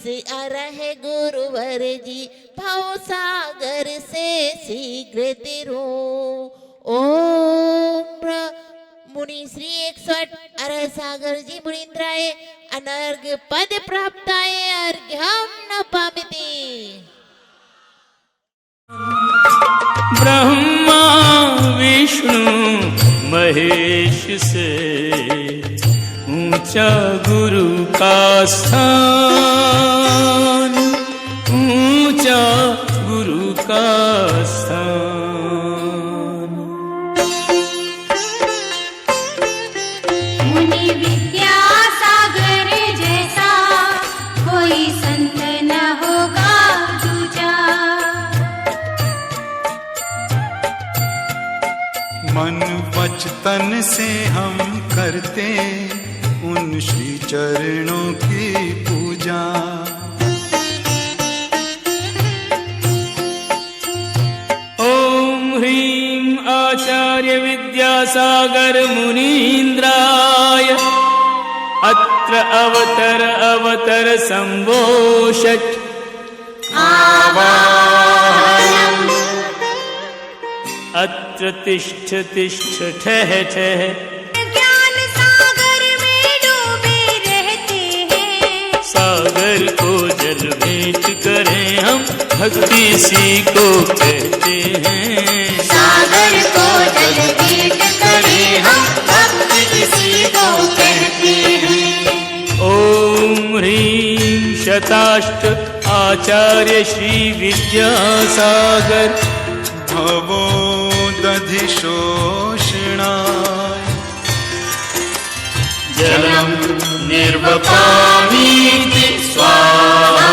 आ रहे गुरुवर जी, भव सागर से शीघ्र तिरो। ओम मुनि श्री 108 अरह सागर जी मुनीन्द्राय अनर्घ पद प्राप्ताय अर्घ्यम न पामिति। ब्रह्मा विष्णु महेश से ऊंचा गुरु का स्थान, ऊंचा गुरु का स्थान। मुनि विद्या सागर जैसा कोई संत न होगा दूजा। मन वचन से हम करते उन श्री चरणों की पूजा। ओम ह्रीं आचार्य विद्यासागर मुनीन्द्राय अत्र अवतर संभोषत् अत्र तिष्ठ ठह ठह। ज्ञान सागर में डूबे रहते हैं, सागर को जल भेंट करें हम, भक्ति इसी को कहते हैं। सागर को जल भेंट करें हम, भक्ति इसी को कहते हैं। ओम ह्रीं शताष्ट आचार्य श्री विद्यासागर भवोदधिशोषणाय जलम निर्वपामीति स्वाहा।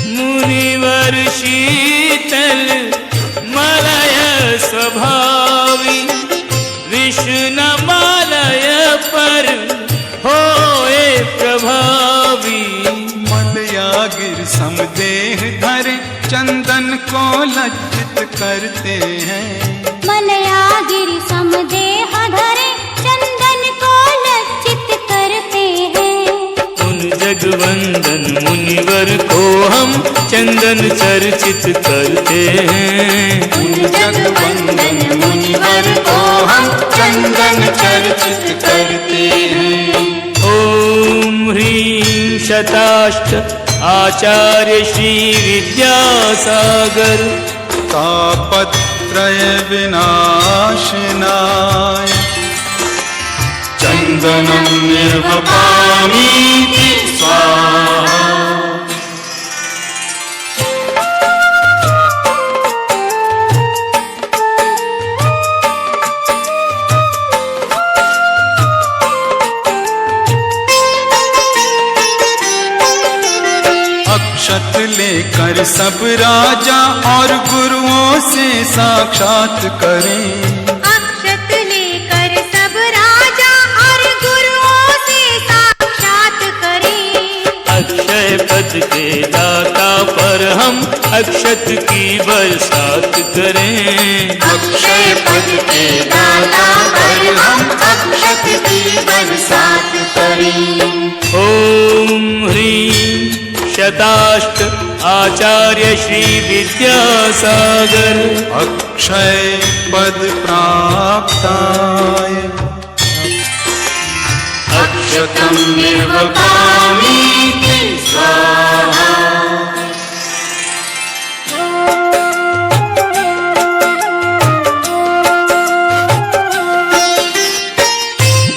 मुनिवर शीतल मलय स्वभावी, विष्णुमालय पर होए प्रभावी। मलयागिर समदेह धरे चंदन को लज्जित करते हैं। मलयागिरि समदेह धरे चंदन को लज्जित करते हैं। उन जगवंदन मुनिवर को हम चंदन चर्चित करते हैं। उन जगवंदन मुनिवर को हम चंदन चर्चित करते हैं। ओम ह्रीं शताष्ट आचार्य श्री विद्यासागर तापत्रय विनाशनाय चंदनं निर्वपामीति स्वाहा। अक्षत लेकर सब राजा और गुरुओं से साक्षात करें। अक्षत लेकर सब राजा और गुरुओं से साक्षात करें। अक्षय पद के दाता पर हम अक्षत की बरसात करें। अक्षय पद के दाता पर हम अक्षत की बरसात करें। ओम ह्रीं शताष्ट आचार्य श्री विद्यासागर अक्षय पद प्राप्ताय अक्षतं निर्वपामीति स्वाहा।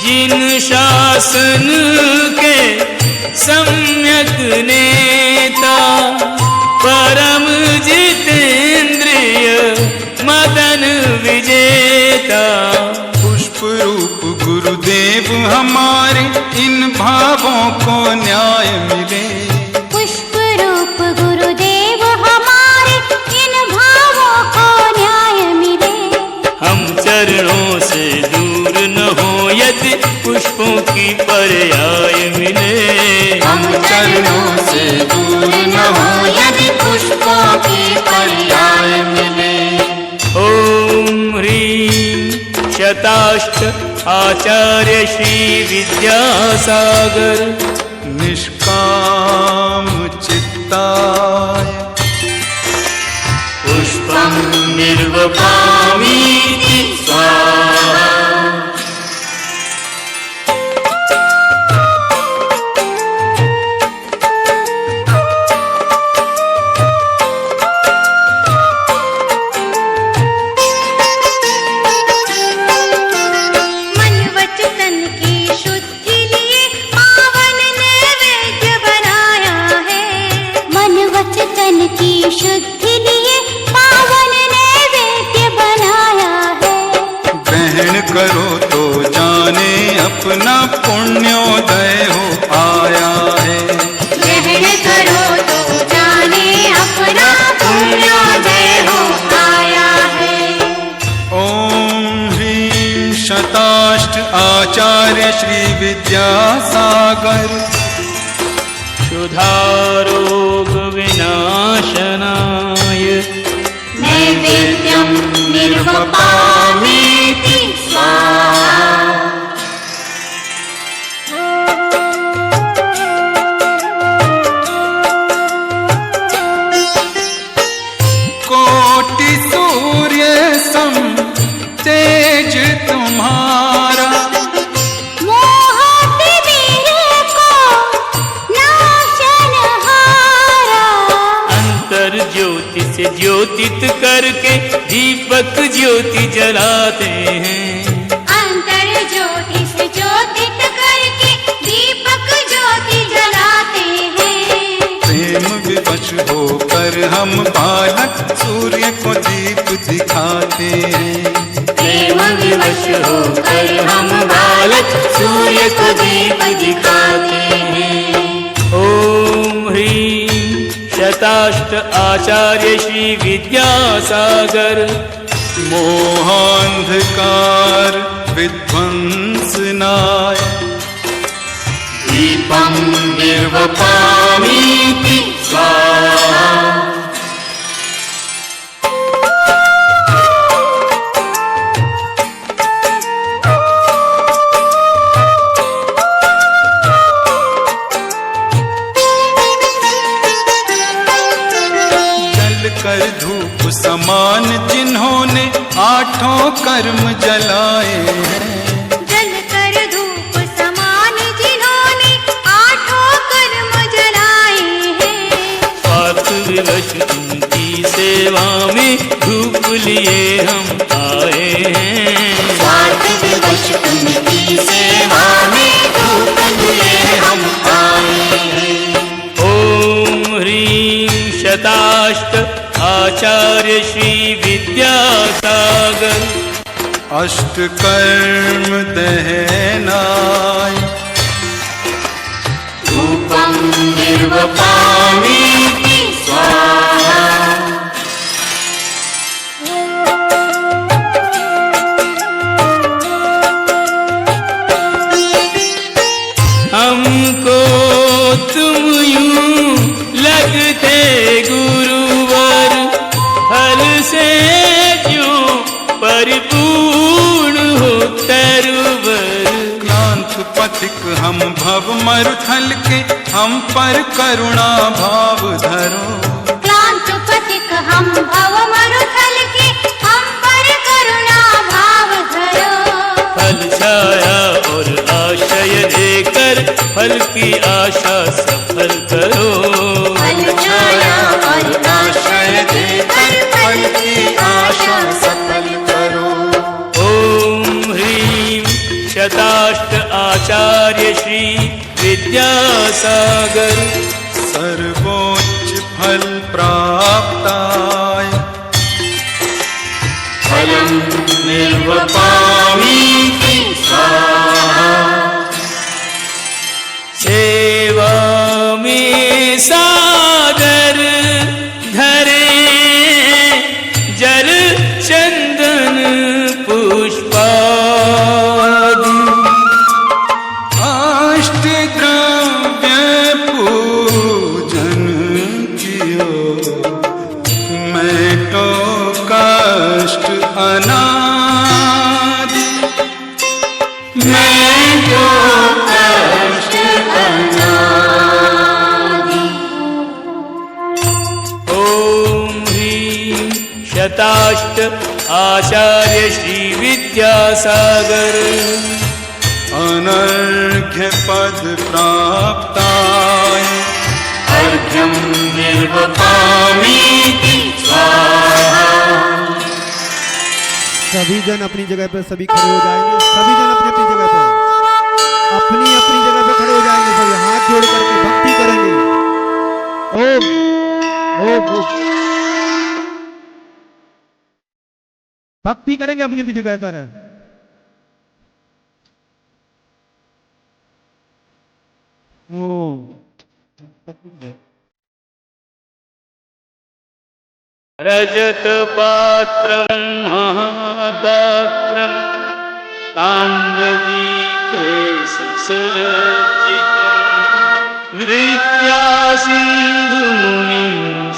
जिन शासन के सम्यक नेता परम जितेंद्रिय मदन विजेता। पुष्प रूप गुरुदेव हमारे इन भावों को न्याय मिले। पुष्प रूप गुरुदेव हमारे इन भावों को न्याय मिले। हम चरणों से दूर न हो यदि पुष्पों की पर्याय मिले। हम चरणों से दूर न हो यदि पुष्पों की पर्याय मिले। ओम ह्रीं शताष्ट आचार्य श्री विद्यासागर निष्काम चित्ताय पुष्पं निर्वपामीति स्वाहा। मन वचन की शुद्धि लिए पावन नैवेद्य बनाया है। मन वचन की शुद्धि लिए पावन नैवेद्य बनाया है। ग्रहण करो तो जाने अपना पुण्योदय हो आया है। ग्रहण करो तो जाने अपना पुण्योदय हो आया है। ओम ह्रीं शताष्ट आचार्य श्री विद्यासागर क्षुधारोग विनाशनाय नैवेद्यं निर्वपामीति स्वाहा। कोटि सूर्य सम तेज तुम्हारा मोहत वीर को नाशनहारा। अंतर ज्योति से ज्योतित करके दीपक ज्योति जलाते हैं। अंतर ज्योति से ज्योतित करके दीपक ज्योति जलाते हैं। प्रेम विवश होकर हम बालक सूर्य को दीप दिखाते हैं। प्रेम विवश होकर हम बालक सूर्य को दीप दिखाते हैं। ओम ह्रीं शताष्ट आचार्य श्री विद्यासागर मोहांधकार विध्वंसनाय दीपं निर्वपामीति स्वाहा। जल कर धूप समान जिन्होंने आठों कर्म जलाए हैं। जल कर धूप समान जिन्होंने आठों कर्म जलाए हैं। स्वार्थ विवश उनकी सेवा में धूप लिए हम आए हैं। स्वार्थ विवश उनकी सेवा में धूप लिए हम आए हैं। ओम ह्रीं शताष्ट आचार्य श्री विद्यासागर अष्ट कर्म दहनाय रूपं निर्वपामीति स्वाहा। हमको तुम यूं लगते गुरुवर फल से क्यों परिपूर्ण हो तरुवर। क्लांत पथिक हम भव मरुथल के हम पर करुणा भाव धरो। क्लांत पथिक हम भव मरुथल के हम पर करुणा भाव धरो। फल छाया और आशय देकर फल की आशा सफल करो। फल छाया और आशय देकर फल की आशा सफल करो। ओम ह्रीं शताष्ट आचार्य श्री विद्यासागर सर्वोच्च फल प्राप्ताय फलं निर्वपामीति स्वाहा। सेवा में सादर धरे जल चंदन पुष्पादि अष्ट द्रव्य पूजन कियो मैं तो कष्ट अनादि शताष्ट आचार्य श्री विद्यासागर अनर्घ्य पद प्राप्ताय अर्घ्यं निर्वपामीति स्वाहा। सभी जन अपनी जगह पर सभी खड़े हो जाएंगे। सभी जन अपनी अपनी जगह पर अपनी अपनी जगह पे खड़े हो जाएंगे। सभी हाथ जोड़ करके भक्ति करेंगे। ओम ओम ओम। भक्ति करेंगे अपनी अपनी जगह पर। ओम। रजत पात्रं महापात्रं ताम्रदीपे सुसज्जितं विद्यासिन्धुमुनिं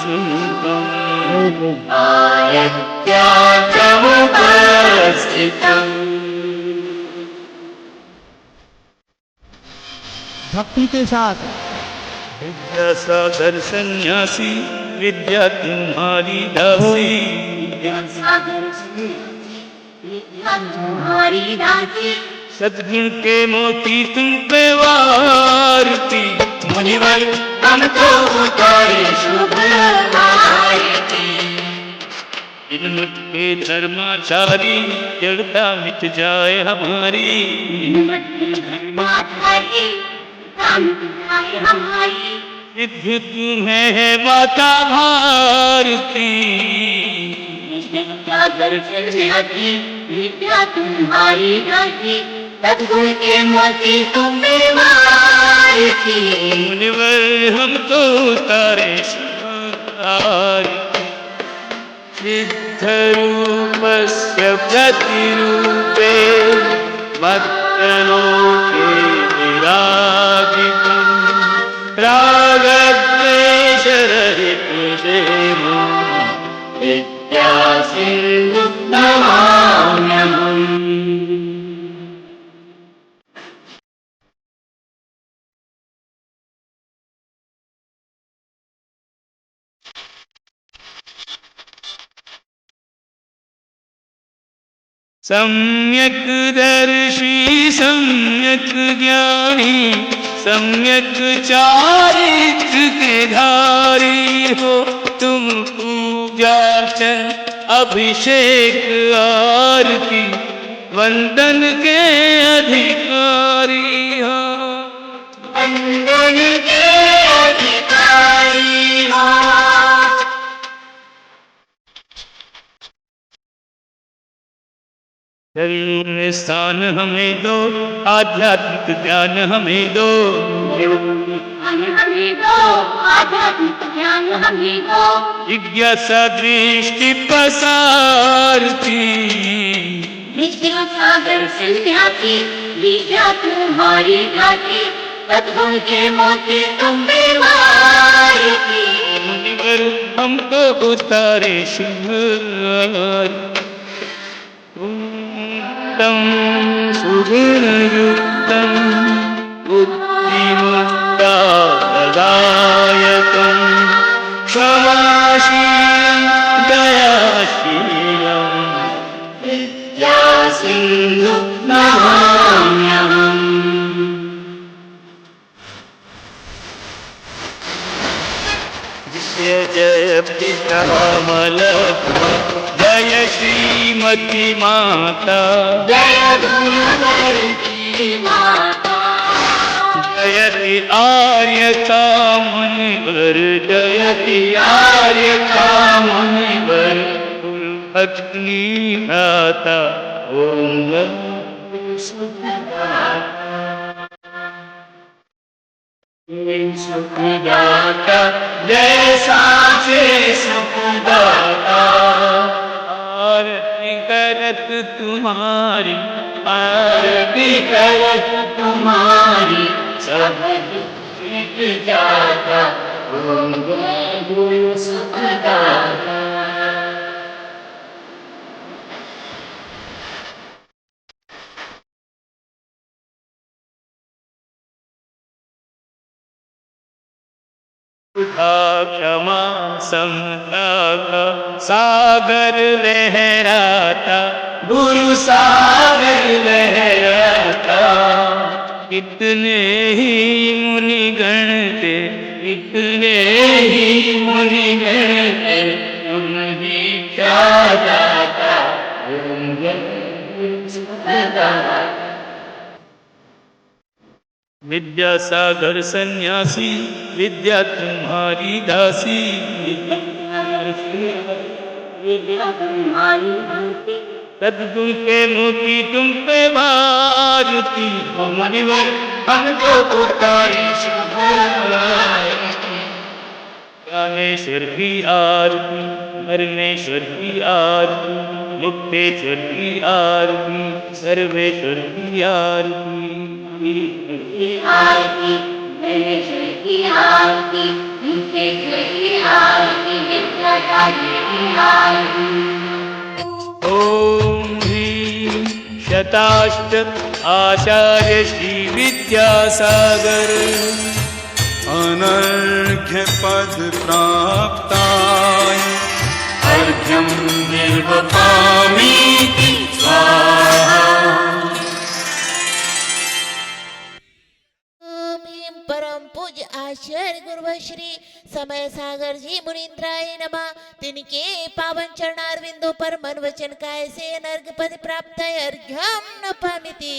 सुमुखम् आयत्याचमुपस्थितम्। भक्ति के साथ विद्यासागर सन्यासी विद्या तुम्हारी दासी। सद्गुण के मोती तुम पे वारती मुनिवर हमको उतारे शुभ आरती। इनमुख के धर्माचारी जड़ता मिट जाए हमारी। सिद्ध तुम्हें है माता भारती। विद्या तुम्हारी दासी सद्गुण के मोती तुम पे वारती। मुनिवर हमको उतारे सिद्ध रूपस्य प्रतिरूपे भक्तलोके विराजितम् रागद्वेषरहित देवो विद्यासिन्धु नमाम्यहम्। सम्यक् दर्शी सम्यक् ज्ञानी सम्यक् चारित्र के धारी हो तुम। पूजार्चन अभिषेक आरती वंदन के अधिकारी हो। वंदन के अधिकारी हो। शरीर में स्थान हमें दो आध्यात्मिक ज्ञान हमें दो। आध्यात्मिक ज्ञान हमें दो। जिज्ञासा दृष्टि पसारती विद्यासागर सन्यासी विद्या तुम्हारी दासी सद्गुण के मोती तुम पे वारती। मुनिवर हमको उतारे शुभ उत्तम सुगुणयुक्तं बुद्धिमुक्तादायकं क्षमाशीलं दयाशीलं विद्यासिन्धु नमाम्यहम्। जय जय पितामल जय श्रीमती माता जय गुरुवर्गी माता जयति आर्य का मुनिवर जयति आर्य का मुनिवर अग्नि माता ओम सुखदाता जय साचे सुखदाता। आरती करत तुम्हारी आरती करत तुम्हारी सब दुख मिट जाता ओम गुरु सुखदाता। सुधा क्षमा समता का सागर लहराता, गुरु सागर लहराता। कितने ही मुनिगण थे, कितने ही मुनिगण थे, तुम दीक्षा दाता, विद्यासागर सन्यासी, विद्या तुम्हारी दासी, सद्गुण के मोती तुम पे मारुति, हमको पुकारी कामेश्वर की आरती, परमेश्वर की आरती, मुक्तेश्वर की आरती, सर्वेश्वर की आरती। आरती परमेश्वर की आरती, मुक्तेश्वर की आरती, विद्यासागर की आरती। ओम ह्रीं शताष्ट आचार्य श्री विद्यासागर अनर्घ्य पद प्राप्ताय अर्घ्यं निर्वपामि स्वाहा। ओम ह्रीं परम पूज्य आचार्य गुरु श्री समय सागर जी मुनीन्द्राय नमः। तिनके पावन चरणारविंदों पर मन वचन काय से अनर्घ पद प्राप्त है अर्घ्यम नपामिति।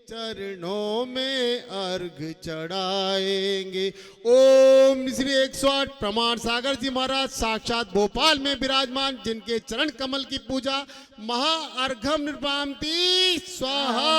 चरणों में अर्घ चढ़ाएंगे। ओम श्री 108 प्रमाण सागर जी महाराज साक्षात भोपाल में विराजमान, जिनके चरण कमल की पूजा महा अर्घम निर्वापति स्वाहा।